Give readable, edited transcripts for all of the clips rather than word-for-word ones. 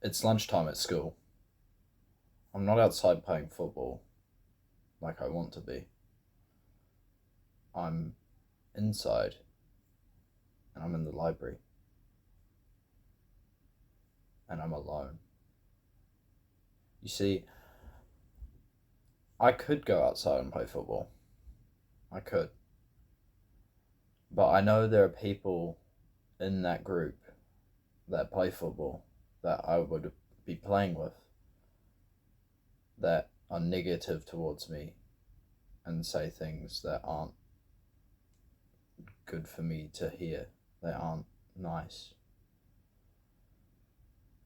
It's lunchtime at school. I'm not outside playing football like I want to be. I'm inside and I'm in the library and I'm alone. You see, I could go outside and play football. I could. But I know there are people in that group that play football that I would be playing with that are negative towards me and say things that aren't good for me to hear, that aren't nice.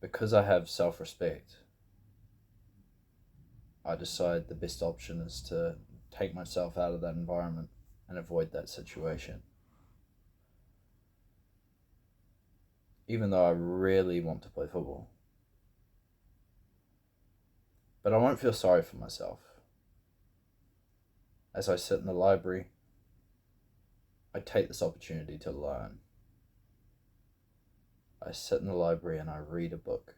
Because I have self respect, I decide the best option is to take myself out of that environment and avoid that situation. Even though I really want to play football. But I won't feel sorry for myself. As I sit in the library, I take this opportunity to learn. I sit in the library and I read a book.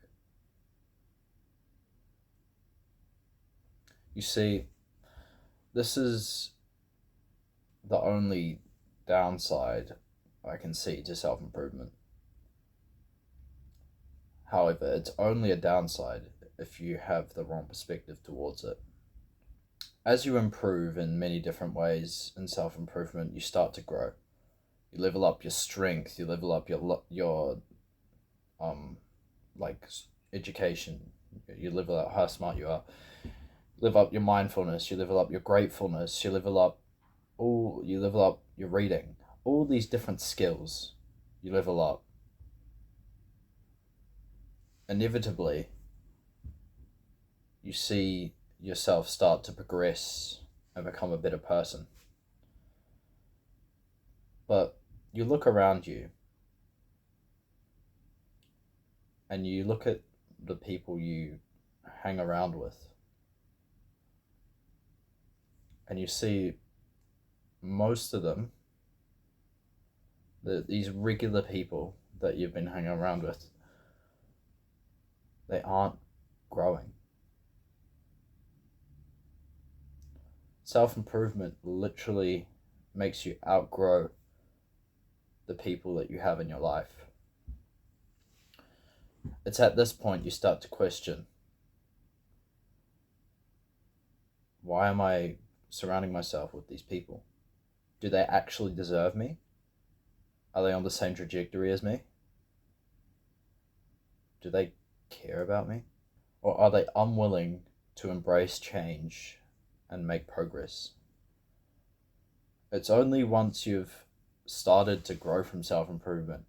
You see, this is the only downside I can see to self improvement. However, it's only a downside if you have the wrong perspective towards it. As you improve in many different ways in self improvement, you start to grow. You level up your strength. You level up your um like education. You level up how smart you are. You level up your mindfulness. You level up your gratefulness. You level up your reading. All these different skills you level up. Inevitably, you see yourself start to progress and become a better person. But you look around you and you look at the people you hang around with and you see most of them, these regular people that you've been hanging around with, they aren't growing. Self improvement literally makes you outgrow the people that you have in your life. It's at this point you start to question, why am I surrounding myself with these people? Do they actually deserve me? Are they on the same trajectory as me? Do they care about me? Or are they unwilling to embrace change and make progress? It's only once you've started to grow from self improvement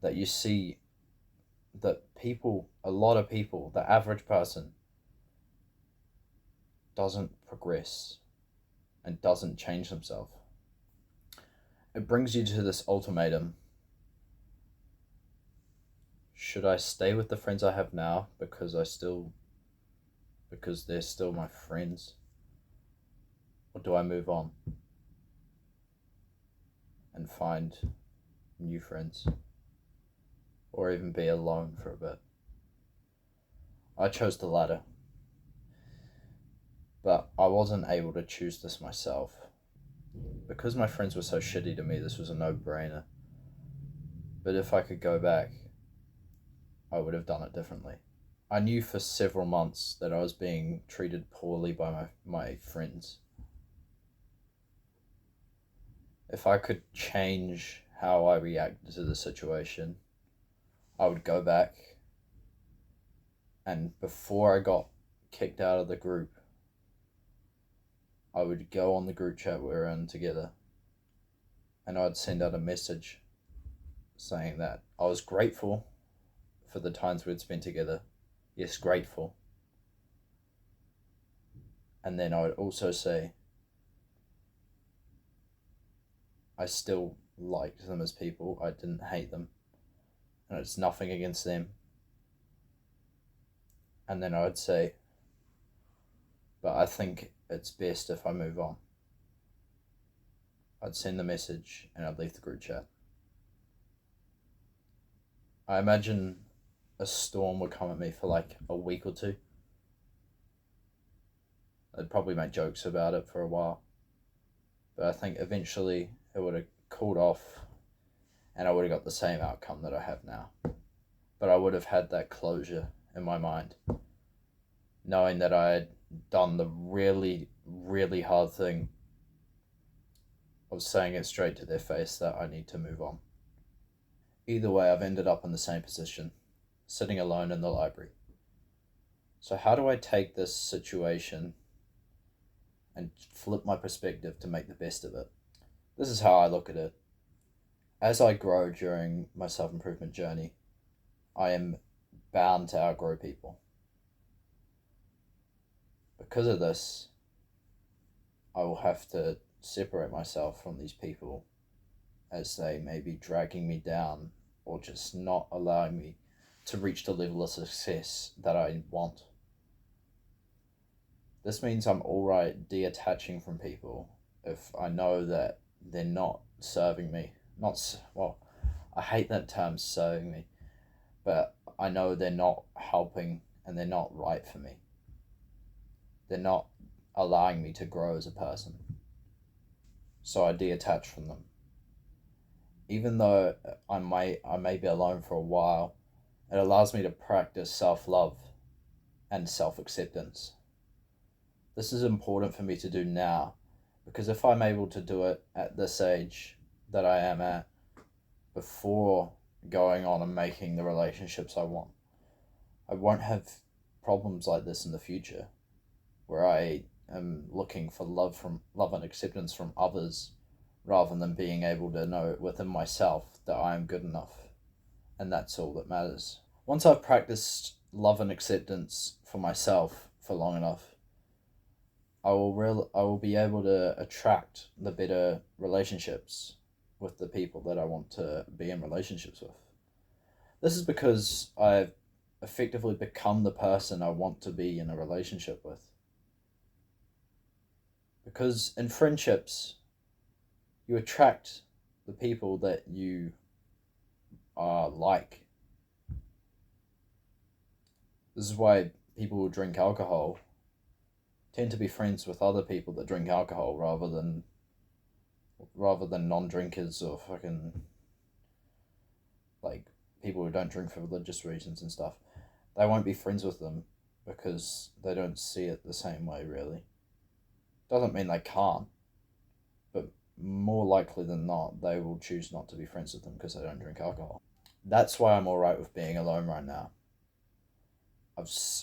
that you see that a lot of people, the average person, doesn't progress and doesn't change themselves. It brings you to this ultimatum. Should I stay with the friends I have now because they're still my friends? Or do I move on and find new friends? Or even be alone for a bit? I chose the latter. But I wasn't able to choose this myself. Because my friends were so shitty to me, this was a no-brainer. But if I could go back, I would have done it differently. I knew for several months that I was being treated poorly by my friends. If I could change how I reacted to the situation, I would go back and before I got kicked out of the group, I would go on the group chat we were in together and I'd send out a message saying that I was grateful for the times we'd spent together. Yes, grateful. And then I would also say I still liked them as people. I didn't hate them. And it's nothing against them. And then I would say, but I think it's best if I move on. I'd send the message and I'd leave the group chat. I imagine a storm would come at me for like a week or two. I'd probably make jokes about it for a while, but I think eventually it would have cooled off and I would have got the same outcome that I have now. But I would have had that closure in my mind, knowing that I had done the really, really hard thing of saying it straight to their face that I need to move on. Either way, I've ended up in the same position, sitting alone in the library. So, how do I take this situation and flip my perspective to make the best of it? This is how I look at it. As I grow during my self improvement journey, I am bound to outgrow people. Because of this, I will have to separate myself from these people as they may be dragging me down or just not allowing me to reach the level of success that I want. This means I'm alright detaching from people if I know that they're not serving me. Well, I hate that term, serving me, but I know they're not helping and they're not right for me. They're not allowing me to grow as a person. So I detach from them. Even though I may be alone for a while, it allows me to practice self-love and self-acceptance. This is important for me to do now, because if I'm able to do it at this age that I am at, before going on and making the relationships I want, I won't have problems like this in the future, where I am looking for love and acceptance from others, rather than being able to know within myself that I am good enough, and that's all that matters. Once I've practiced love and acceptance for myself for long enough, I will be able to attract the better relationships with the people that I want to be in relationships with. This is because I've effectively become the person I want to be in a relationship with. Because in friendships, you attract the people that you are like. This is why people who drink alcohol tend to be friends with other people that drink alcohol rather than non-drinkers or fucking like people who don't drink for religious reasons and stuff. They won't be friends with them because they don't see it the same way, really. Doesn't mean they can't, but more likely than not, they will choose not to be friends with them because they don't drink alcohol. That's why I'm alright with being alone right now.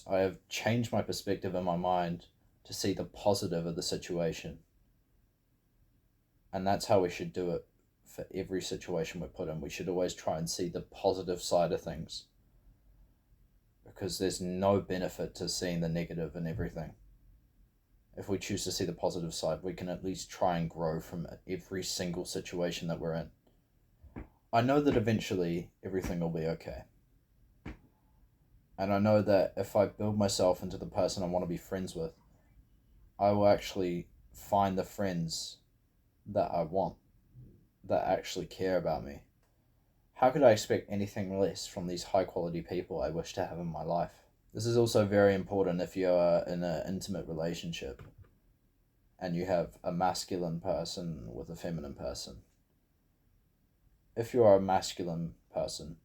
I have changed my perspective in my mind to see the positive of the situation. And that's how we should do it for every situation we're put in. We should always try and see the positive side of things, because there's no benefit to seeing the negative in everything. If we choose to see the positive side, we can at least try and grow from every single situation that we're in. I know that eventually everything will be okay. And I know that if I build myself into the person I want to be friends with, I will actually find the friends that I want, that actually care about me. How could I expect anything less from these high quality people I wish to have in my life? This is also very important if you're in an intimate relationship and you have a masculine person with a feminine person. If you are a masculine person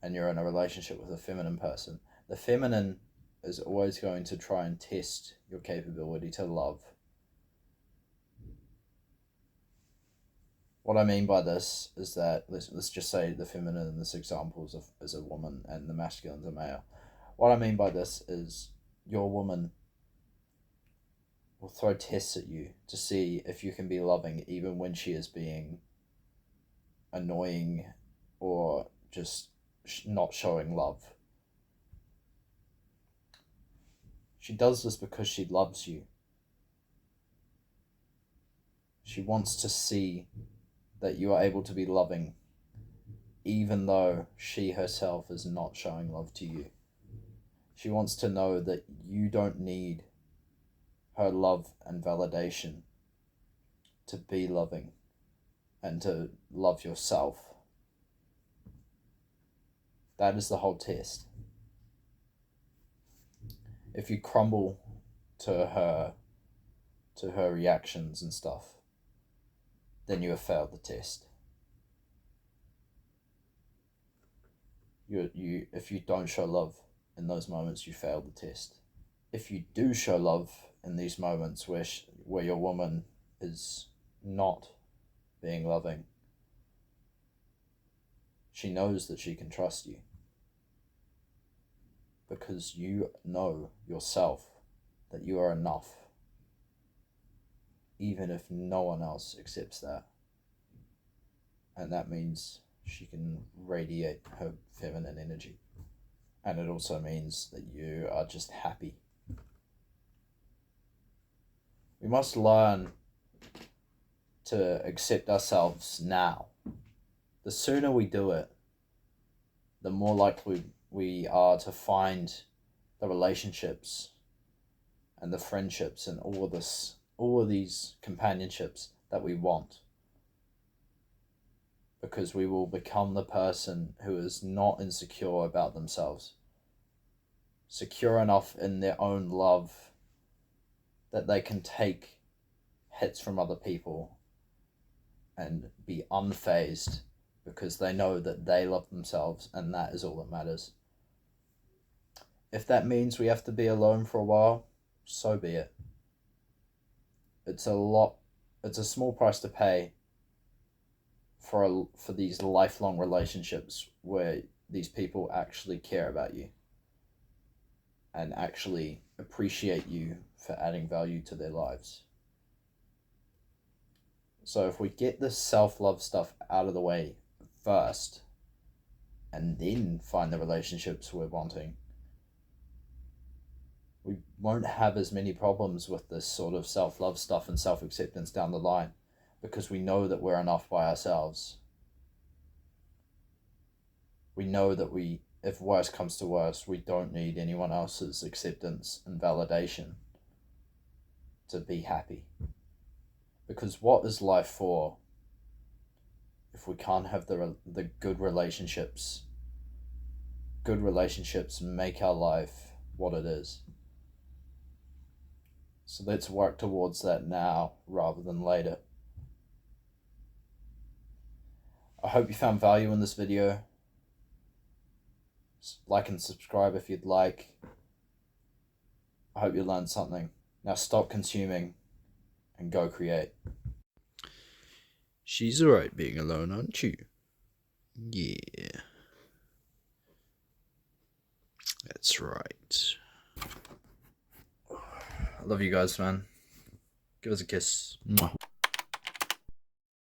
and you're in a relationship with a feminine person, the feminine is always going to try and test your capability to love. What I mean by this is that, let's just say the feminine in this example is a woman and the masculine is a male. What I mean by this is your woman will throw tests at you to see if you can be loving even when she is being annoying or just not showing love. She does this because she loves you. She wants to see that you are able to be loving even though she herself is not showing love to you. She wants to know that you don't need her love and validation to be loving and to love yourself. That is the whole test. If you crumble to her reactions and stuff, then you have failed the test. If you don't show love in those moments, you failed the test. If you do show love in these moments where your woman is not being loving, she knows that she can trust you, because you know yourself that you are enough, even if no one else accepts that. And that means she can radiate her feminine energy. And it also means that you are just happy. We must learn to accept ourselves now. The sooner we do it, the more likely we are to find the relationships and the friendships and all of these companionships that we want. Because we will become the person who is not insecure about themselves, secure enough in their own love that they can take hits from other people and be unfazed, because they know that they love themselves, and that is all that matters. If that means we have to be alone for a while, so be it. It's a small price to pay for these lifelong relationships where these people actually care about you and actually appreciate you for adding value to their lives. So if we get this self-love stuff out of the way first, and then find the relationships we're wanting, we won't have as many problems with this sort of self-love stuff and self-acceptance down the line, because we know that we're enough by ourselves. We know that if worse comes to worse, we don't need anyone else's acceptance and validation to be happy. Because what is life for if we can't have the good relationships? Good relationships make our life what it is. So let's work towards that now rather than later. I hope you found value in this video. Like and subscribe if you'd like. I hope you learned something. Now stop consuming and go create. She's alright being alone, aren't you? Yeah. That's right. I love you guys, man. Give us a kiss. Mwah.